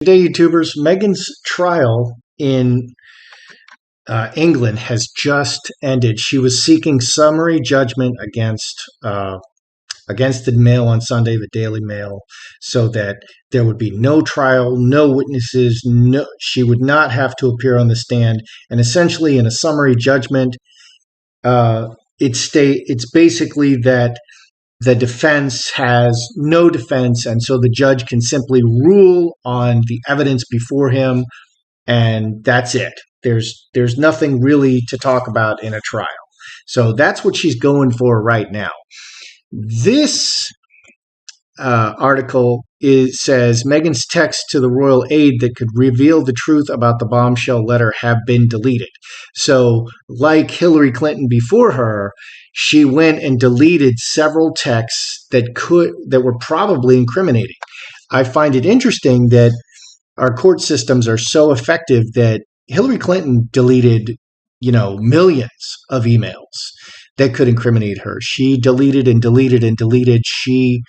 Good day, YouTubers. Meghan's trial in England has just ended. She was seeking summary judgment against the Mail on Sunday, the Daily Mail, so that there would be no trial, no witnesses, she would not have to appear on the stand. And essentially, in a summary judgment, it's basically that the defense has no defense, and so the judge can simply rule on the evidence before him, and that's it. There's nothing really to talk about in a trial. So that's what she's going for right now. This article says Meghan's texts to the royal aide that could reveal the truth about the bombshell letter have been deleted. So, like Hillary Clinton before her, she went and deleted several texts that were probably incriminating. I find it interesting that our court systems are so effective that Hillary Clinton deleted, millions of emails that could incriminate her. She deleted and deleted and deleted. She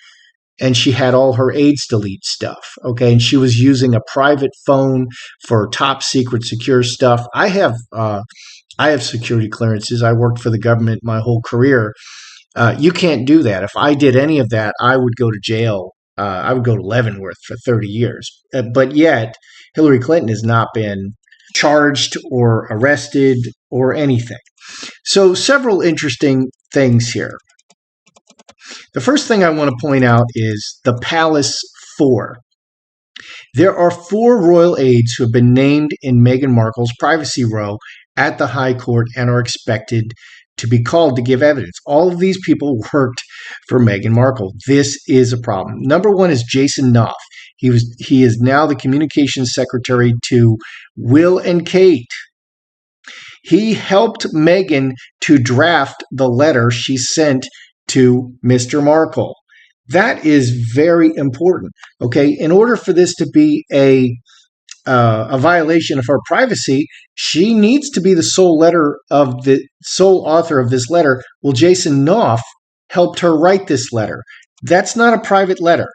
had all her aides delete stuff. Okay. And she was using a private phone for top secret secure stuff. I have security clearances. I worked for the government my whole career. You can't do that. If I did any of that, I would go to jail. I would go to Leavenworth for 30 years. But yet, Hillary Clinton has not been charged or arrested or anything. So several interesting things here. The first thing I want to point out is the Palace 4. There are 4 royal aides who have been named in Meghan Markle's privacy row at the High Court and are expected to be called to give evidence. All of these people worked for Meghan Markle. This is a problem. Number 1 is Jason Knopf. He is now the communications secretary to Will and Kate. He helped Meghan to draft the letter she sent to Mr. Markle. That is very important. Okay, in order for this to be a violation of her privacy, she needs to be the sole author of this letter. Well, Jason Knopf helped her write this letter. That's not a private letter.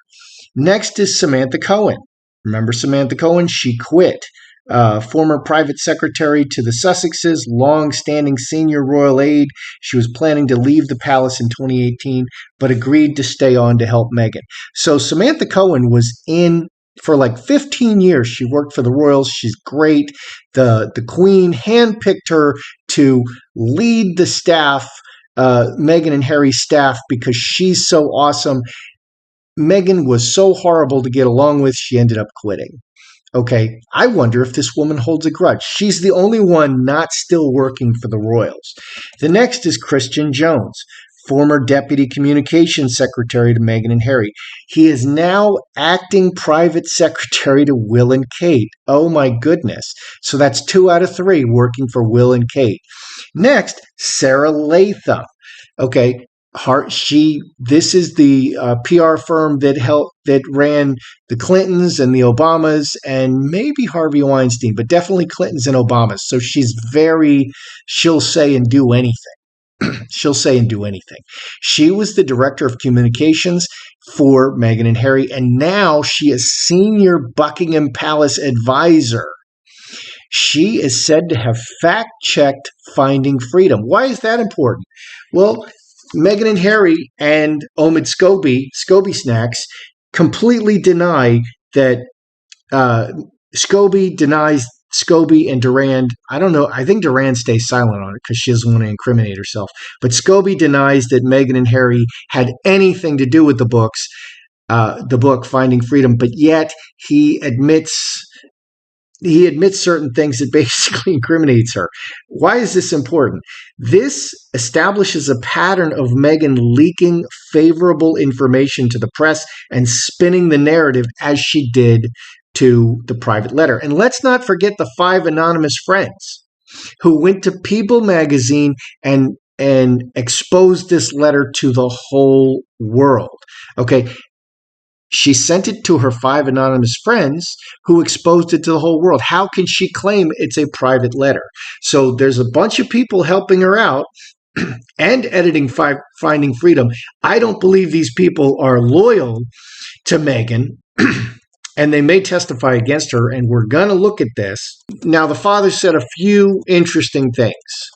Next is Samantha Cohen. Remember Samantha Cohen? She quit. Former private secretary to the Sussexes, long-standing senior royal aide. She was planning to leave the palace in 2018, but agreed to stay on to help Meghan. So Samantha Cohen was in for like 15 years. She worked for the royals. She's great. The Queen handpicked her to lead the staff, Meghan and Harry's staff, because she's so awesome. Meghan was so horrible to get along with, she ended up quitting. Okay, I wonder if this woman holds a grudge. She's the only one not still working for the royals. The next is Christian Jones, former deputy communications secretary to Meghan and Harry. He is now acting private secretary to Will and Kate. Oh my goodness. So that's 2 out of 3 working for Will and Kate. Next, Sarah Latham. Okay, this is the PR firm that ran the Clintons and the Obamas and maybe Harvey Weinstein, but definitely Clintons and Obamas. So she'll say and do anything. She'll say and do anything. She was the director of communications for Meghan and Harry, and now she is senior Buckingham Palace advisor. She is said to have fact-checked Finding Freedom. Why is that important? Well, Meghan and Harry and Omid Scobie Snacks, completely deny that Scobie denies Scobie and Durand. I don't know. I think Durand stays silent on it because she doesn't want to incriminate herself. But Scobie denies that Meghan and Harry had anything to do with the book Finding Freedom, but yet he admits certain things that basically incriminates her. Why is this important? This establishes a pattern of Meghan leaking favorable information to the press and spinning the narrative as she did to the private letter. And let's not forget the 5 anonymous friends who went to People magazine and exposed this letter to the whole world. Okay. She sent it to her 5 anonymous friends who exposed it to the whole world. How can she claim it's a private letter? So there's a bunch of people helping her out and editing Finding Freedom. I don't believe these people are loyal to Meghan. and they may testify against her, and we're going to look at this. Now, the father said a few interesting things.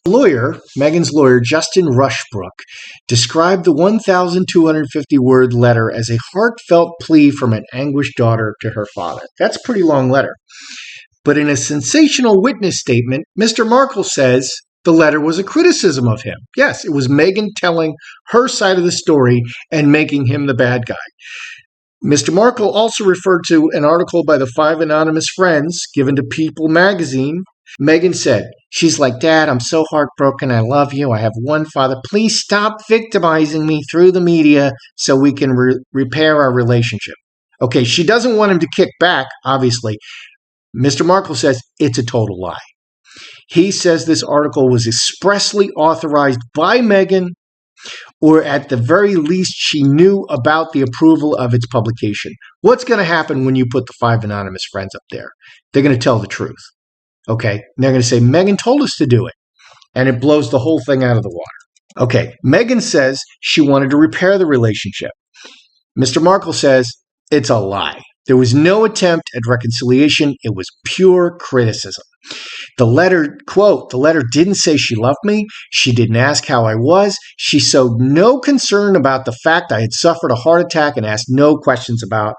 Meghan's lawyer, Justin Rushbrook, described the 1,250-word letter as a heartfelt plea from an anguished daughter to her father. That's a pretty long letter. But in a sensational witness statement, Mr. Markle says the letter was a criticism of him. Yes, it was Meghan telling her side of the story and making him the bad guy. Mr. Markle also referred to an article by the 5 anonymous friends given to People magazine. Meghan said, "She's like, Dad, I'm so heartbroken. I love you. I have one father. Please stop victimizing me through the media so we can repair our relationship." Okay, she doesn't want him to kick back, obviously. Mr. Markle says it's a total lie. He says this article was expressly authorized by Meghan, or at the very least, she knew about the approval of its publication. What's going to happen when you put the 5 anonymous friends up there? They're going to tell the truth. Okay? And they're going to say, Meghan told us to do it. And it blows the whole thing out of the water. Okay, Meghan says she wanted to repair the relationship. Mr. Markle says it's a lie. There was no attempt at reconciliation. It was pure criticism. The letter, quote, the letter didn't say she loved me. She didn't ask how I was. She showed no concern about the fact I had suffered a heart attack and asked no questions about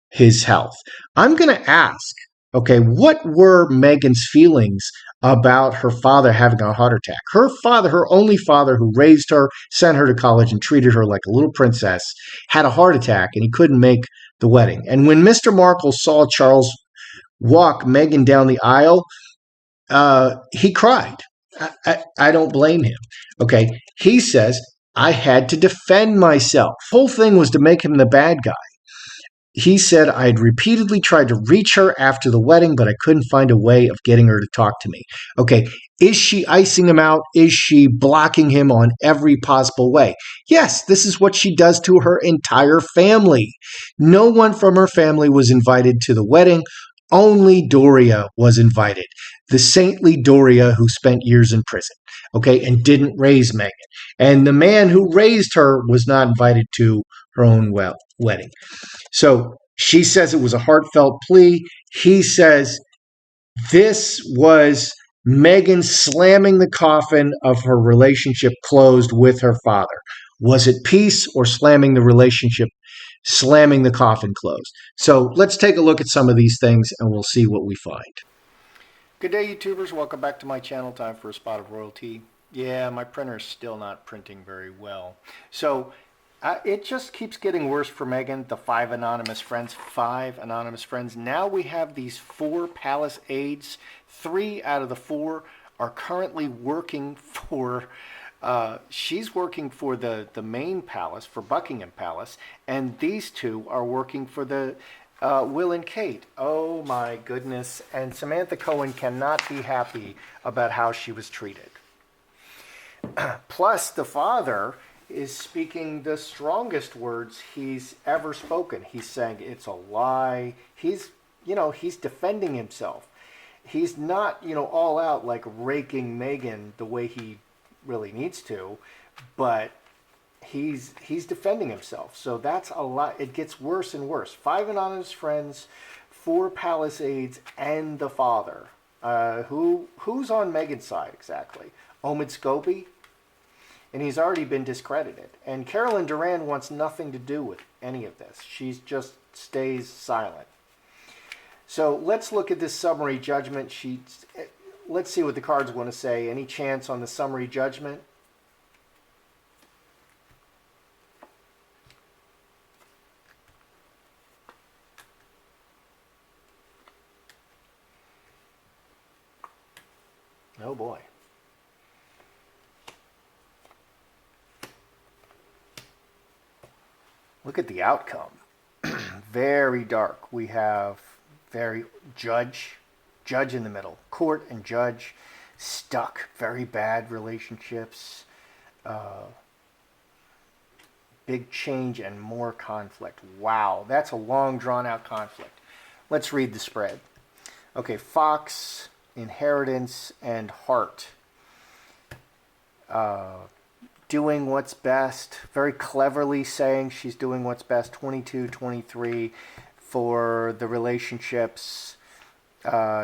his health. I'm going to ask, okay, what were Meghan's feelings about her father having a heart attack? Her father, her only father who raised her, sent her to college and treated her like a little princess, had a heart attack and he couldn't make the wedding. And when Mr. Markle saw Charles walk Meghan down the aisle, he cried. I don't blame him. Okay. He says, I had to defend myself. The whole thing was to make him the bad guy. He said, I had repeatedly tried to reach her after the wedding, but I couldn't find a way of getting her to talk to me. Okay, is she icing him out? Is she blocking him on every possible way? Yes, this is what she does to her entire family. No one from her family was invited to the wedding. Only Doria was invited. The saintly Doria who spent years in prison, okay, and didn't raise Meghan. And the man who raised her was not invited to her own wedding. So she says it was a heartfelt plea. He says this was Meghan slamming the coffin of her relationship closed with her father. Was it peace or slamming the relationship, slamming the coffin closed? So let's take a look at some of these things and we'll see what we find. Good day, YouTubers. Welcome back to my channel. Time for a spot of royalty. Yeah, my printer's still not printing very well. So it just keeps getting worse for Meghan. The 5 anonymous friends. 5 anonymous friends. Now we have these 4 palace aides. 3 out of the 4 are currently working for... she's working for the main palace, for Buckingham Palace, and these 2 are working for the Will and Kate. Oh my goodness. And Samantha Cohen cannot be happy about how she was treated. Plus, the father is speaking the strongest words he's ever spoken. He's saying it's a lie. He's defending himself. He's not, all out like raking Meghan the way he really needs to, but he's defending himself. So that's a lot. It gets worse and worse. 5 anonymous friends, 4 palace aides, and the father. Who's on Meghan's side exactly? Omid Scobie? And he's already been discredited. And Carolyn Duran wants nothing to do with any of this. She just stays silent. So let's look at this summary judgment sheet. Let's see what the cards want to say. Any chance on the summary judgment? Oh boy. Look at the outcome. Very dark. We have very judge in the middle. Court and judge stuck. Very bad relationships. Big change and more conflict. Wow, that's a long drawn out conflict. Let's read the spread. Okay, Fox, inheritance, and heart. Doing what's best, very cleverly saying she's doing what's best, 22, 23, for the relationships.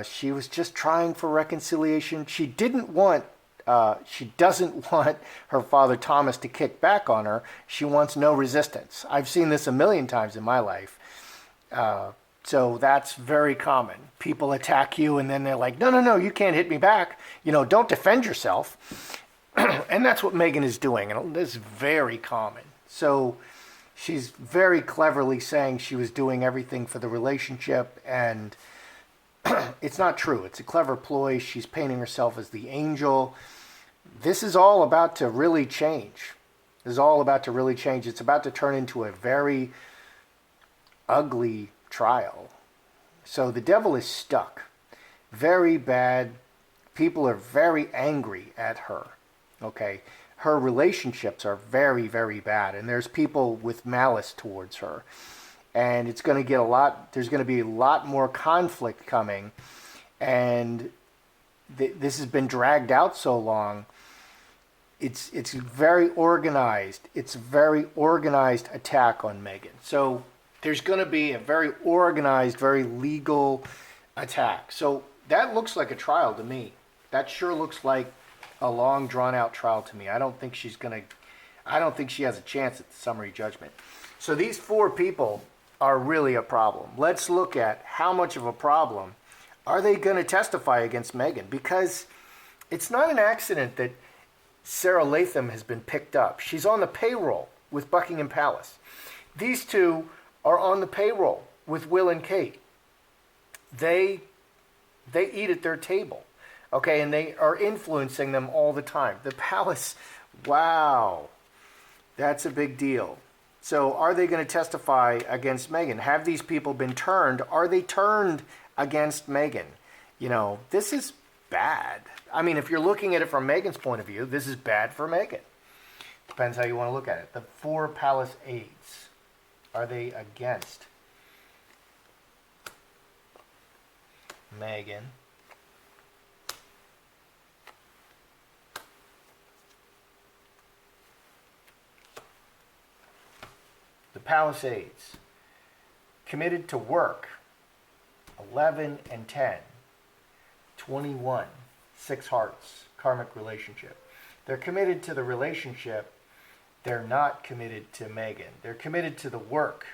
She was just trying for reconciliation. She doesn't want her father Thomas to kick back on her. She wants no resistance. I've seen this a million times in my life. So that's very common. People attack you and then they're like, no, no, no, you can't hit me back. Don't defend yourself. And that's what Meghan is doing. And this is very common. So she's very cleverly saying she was doing everything for the relationship, and it's not true. It's a clever ploy. She's painting herself as the angel. This is all about to really change. This is all about to really change. It's about to turn into a very ugly trial. So the devil is stuck. Very bad. People are very angry at her. Okay? Her relationships are very, very bad. And there's people with malice towards her. And it's going to get there's going to be a lot more conflict coming. And this has been dragged out so long. It's very organized. It's a very organized attack on Meghan. So there's going to be a very organized, very legal attack. So that looks like a trial to me. That sure looks like a long, drawn-out trial to me. I don't think she has a chance at the summary judgment. So these 4 people are really a problem. Let's look at how much of a problem are they going to testify against Meghan, because it's not an accident that Sarah Latham has been picked up. She's on the payroll with Buckingham Palace. These 2 are on the payroll with Will and Kate. They eat at their table, okay, and they are influencing them all the time. The palace, wow, that's a big deal. So are they going to testify against Meghan? Have these people been turned? Are they turned against Meghan? This is bad. I mean, if you're looking at it from Meghan's point of view, this is bad for Meghan. Depends how you want to look at it. The 4 palace aides, are they against Meghan? The palace aides, committed to work, 11 and 10, 21, 6 hearts, karmic relationship. They're committed to the relationship. They're not committed to Meghan. They're committed to the work.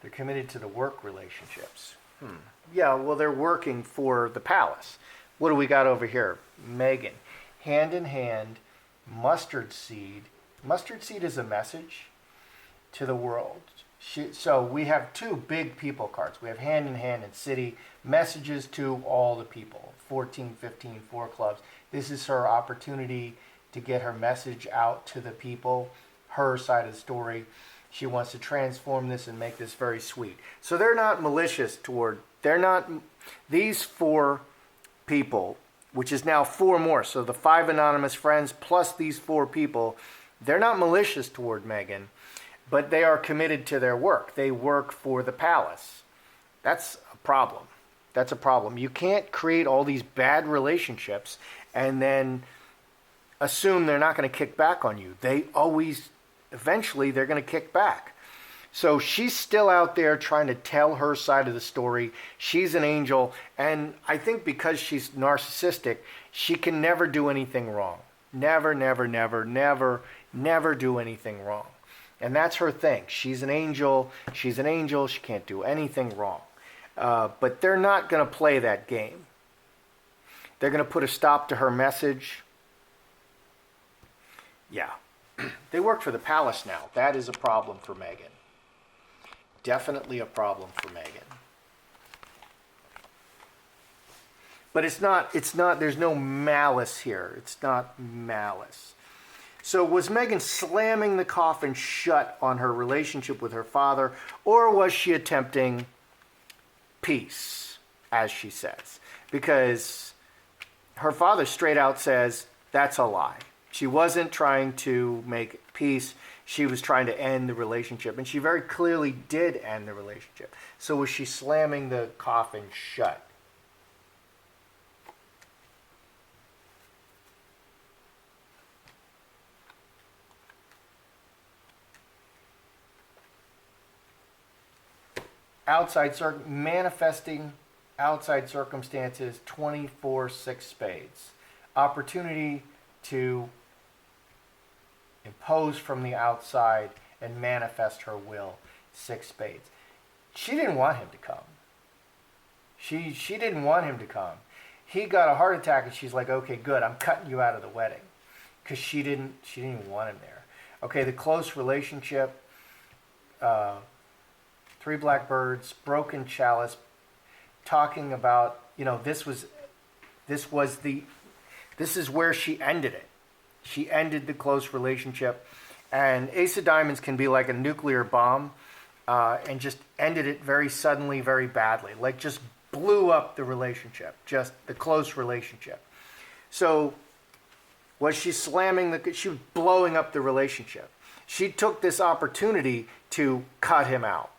They're committed to the work relationships. Yeah, well, they're working for the palace. What do we got over here? Meghan, hand in hand, mustard seed. Mustard seed is a message to the world. So we have 2 big people cards. We have hand in hand and city, messages to all the people. 14, 15, 4 clubs. This is her opportunity to get her message out to the people, her side of the story. She wants to transform this and make this very sweet. So they're not malicious these 4 people, which is now 4 more. So the 5 anonymous friends plus these 4 people, they're not malicious toward Meghan, but they are committed to their work. They work for the palace. That's a problem. That's a problem. You can't create all these bad relationships and then assume they're not going to kick back on you. Eventually, they're going to kick back. So she's still out there trying to tell her side of the story. She's an angel, and I think because she's narcissistic, she can never do anything wrong. Never, never, never, never, never do anything wrong. And that's her thing. She's an angel. She's an angel. She can't do anything wrong. But they're not going to play that game. They're going to put a stop to her message. Yeah. They work for the palace now. That is a problem for Meghan. Definitely a problem for Meghan. But it's not, there's no malice here. It's not malice. So was Meghan slamming the coffin shut on her relationship with her father, or was she attempting peace, as she says? Because her father straight out says that's a lie. She wasn't trying to make peace. She was trying to end the relationship, and she very clearly did end the relationship. So was she slamming the coffin shut? manifesting outside circumstances, 24/6 spades. Opportunity to impose from the outside and manifest her will, 6 spades. She didn't want him to come. She didn't want him to come. He got a heart attack and she's like, okay, good, I'm cutting you out of the wedding. Because she didn't even want him there. Okay, the close relationship, 3 blackbirds, broken chalice, talking about, this is where she ended it. She ended the close relationship. And Ace of Diamonds can be like a nuclear bomb, and just ended it very suddenly, very badly. Like just blew up the relationship, just the close relationship. So was she she was blowing up the relationship. She took this opportunity to cut him out.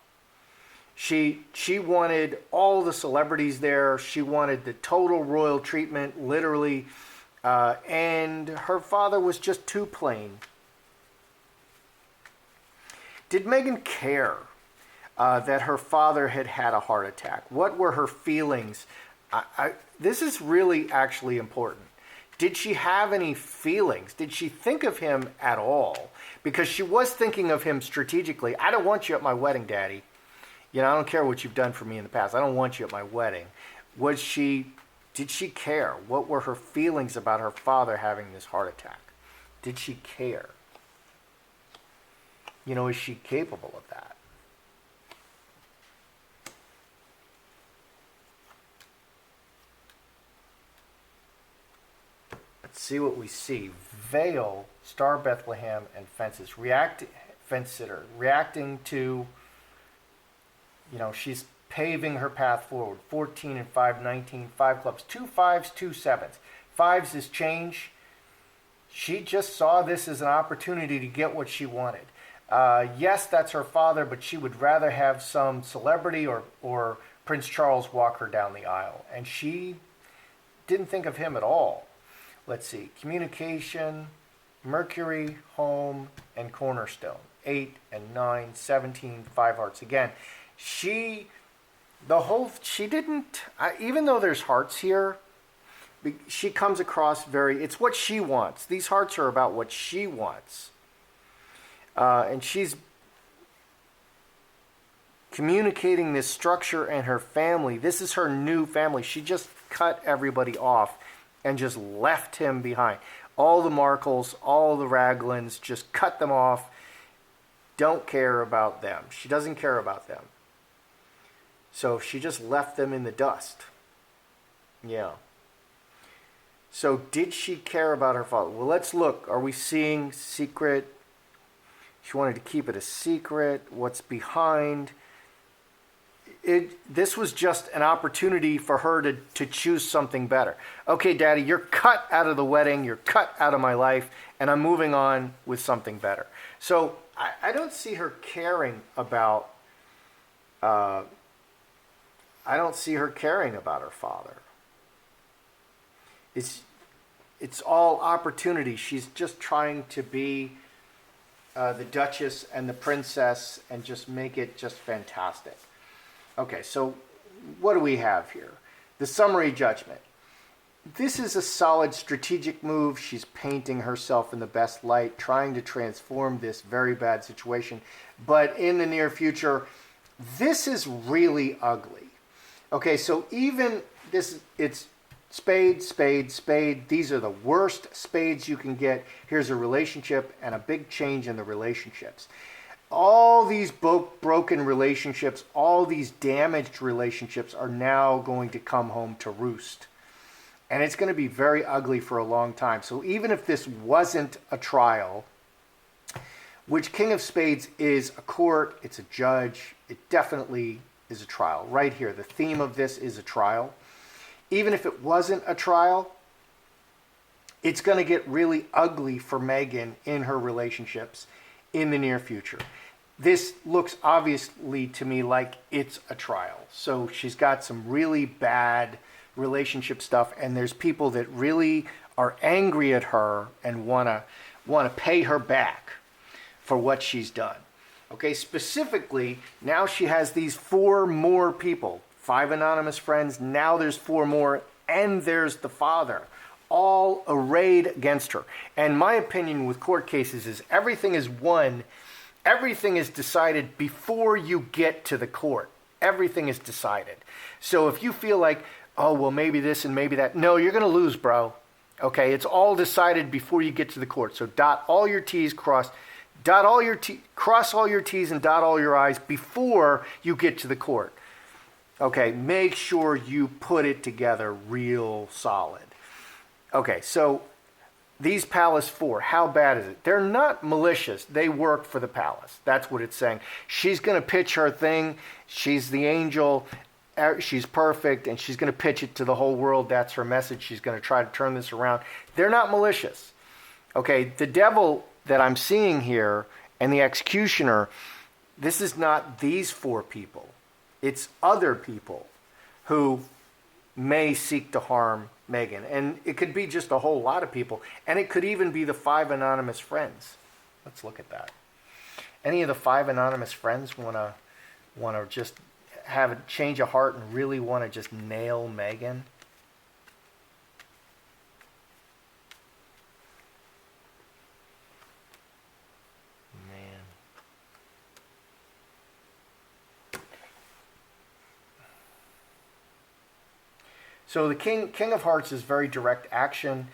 She wanted all the celebrities there. She wanted the total royal treatment, literally. And her father was just too plain. Did Meghan care that her father had had a heart attack? What were her feelings? This is really actually important. Did she have any feelings? Did she think of him at all? Because she was thinking of him strategically. I don't want you at my wedding, Daddy. I don't care what you've done for me in the past. I don't want you at my wedding. Did she care? What were her feelings about her father having this heart attack? Did she care? Is she capable of that? Let's see what we see. Veil, Star Bethlehem, and fences. Fence sitter. Reacting to, she's paving her path forward. 14 and 5, 19, 5 clubs. 2 5s, 2 7s. 5s is change. She just saw this as an opportunity to get what she wanted. Yes, that's her father, but she would rather have some celebrity or Prince Charles walk her down the aisle. And she didn't think of him at all. Let's see. Communication, Mercury, home, and cornerstone. 8 and 9, 17, 5 hearts. Again, she didn't, even though there's hearts here, she comes across it's what she wants. These hearts are about what she wants. And she's communicating this structure and her family. This is her new family. She just cut everybody off and just left him behind. All the Markles, all the Raglins, just cut them off. Don't care about them. She doesn't care about them. So she just left them in the dust. Yeah. So did she care about her father? Well, let's look. Are we seeing secret? She wanted to keep it a secret. What's behind? This was just an opportunity for her to choose something better. Okay, Daddy, you're cut out of the wedding. You're cut out of my life. And I'm moving on with something better. So I don't see her caring about... I don't see her caring about her father. It's all opportunity. She's just trying to be the Duchess and the Princess and just make it just fantastic. Okay, so what do we have here? The summary judgment. This is a solid strategic move. She's painting herself in the best light, trying to transform this very bad situation. But in the near future, this is really ugly. Okay, so even this, it's spade, spade, spade. These are the worst spades you can get. Here's a relationship and a big change in the relationships. All these broken relationships, all these damaged relationships are now going to come home to roost. And it's going to be very ugly for a long time. So even if this wasn't a trial, which King of Spades is a court, it's a judge, it definitely is a trial. Right here, the theme of this is a trial. Even if it wasn't a trial, it's going to get really ugly for Meghan in her relationships in the near future. This looks obviously to me like it's a trial. So she's got some really bad relationship stuff, and there's people that really are angry at her and want to pay her back for what she's done. Okay, specifically, now she has these 4 more people, 5 anonymous friends, now there's 4 more, and there's the father, all arrayed against her. And my opinion with court cases is everything is won, everything is decided before you get to the court. Everything is decided. So if you feel like, oh, well, maybe this and maybe that, no, you're going to lose, bro. Okay, it's all decided before you get to the court. So dot all your T's, cross all your T's and dot all your I's before you get to the court. Okay, make sure you put it together real solid. Okay, so these Palace 4, how bad is it? They're not malicious. They work for the palace. That's what it's saying. She's going to pitch her thing. She's the angel. She's perfect, and she's going to pitch it to the whole world. That's her message. She's going to try to turn this around. They're not malicious. Okay, the devil that I'm seeing here and the executioner, this is not these 4 people. It's other people who may seek to harm Meghan. And it could be just a whole lot of people. And it could even be the 5 anonymous friends. Let's look at that. Any of the 5 anonymous friends want to just have a change of heart and really want to just nail Meghan? Man. So the King of Hearts is very direct action.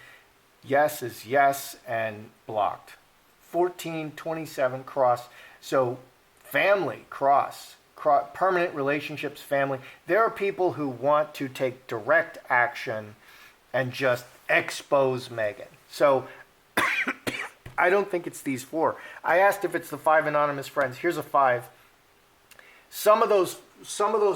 Yes is yes and blocked. 14, 27, cross. So family, cross. Permanent relationships, family. There are people who want to take direct action and just expose Meghan. So I don't think it's these 4. I asked if it's the 5 anonymous friends. Here's a 5. Some of those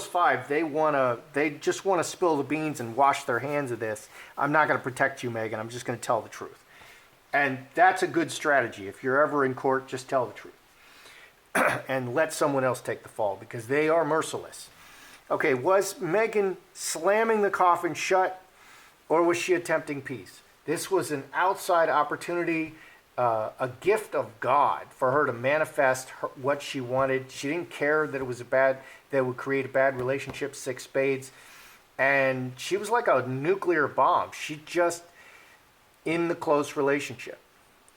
5, they just want to spill the beans and wash their hands of this. I'm not going to protect you, Meghan. I'm just going to tell the truth. And that's a good strategy. If you're ever in court, just tell the truth. And let someone else take the fall, because they are merciless. Okay, was Meghan slamming the coffin shut, or was she attempting peace? This was an outside opportunity, a gift of God for her to manifest what she wanted. She didn't care that it was that would create a bad relationship, 6 spades. And she was like a nuclear bomb. She just in the close relationship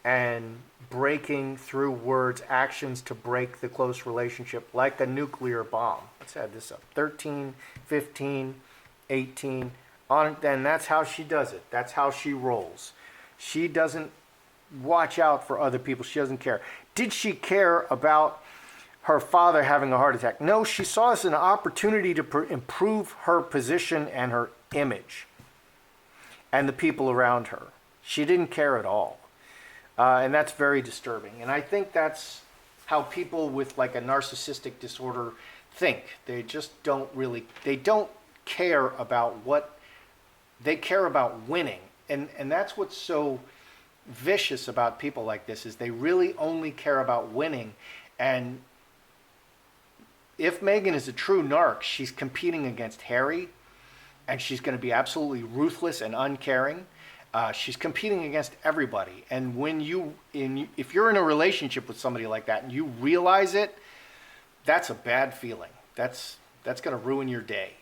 and breaking through words, actions to break the close relationship like a nuclear bomb. Let's add this up. 13, 15, 18. And that's how she does it. That's how she rolls. She doesn't watch out for other people. She doesn't care. Did she care about her father having a heart attack? No, she saw this as an opportunity to improve her position and her image and the people around her. She didn't care at all. And that's very disturbing. And I think that's how people with like a narcissistic disorder think. They just don't they don't care about they care about winning. And that's what's so vicious about people like this, is they really only care about winning. And if Meghan is a true narc, she's competing against Harry, and she's going to be absolutely ruthless and uncaring. She's competing against everybody. And if you're in a relationship with somebody like that and you realize it, that's a bad feeling. That's going to ruin your day.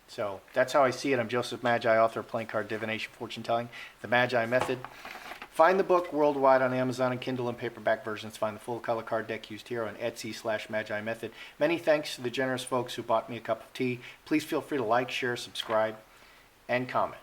So that's how I see it. I'm Joseph Magi, author of Playing Card Divination, Fortune Telling, The Magi Method. Find the book worldwide on Amazon and Kindle and paperback versions. Find the full color card deck used here on Etsy/Magi Method. Many thanks to the generous folks who bought me a cup of tea. Please feel free to like, share, subscribe, and comment.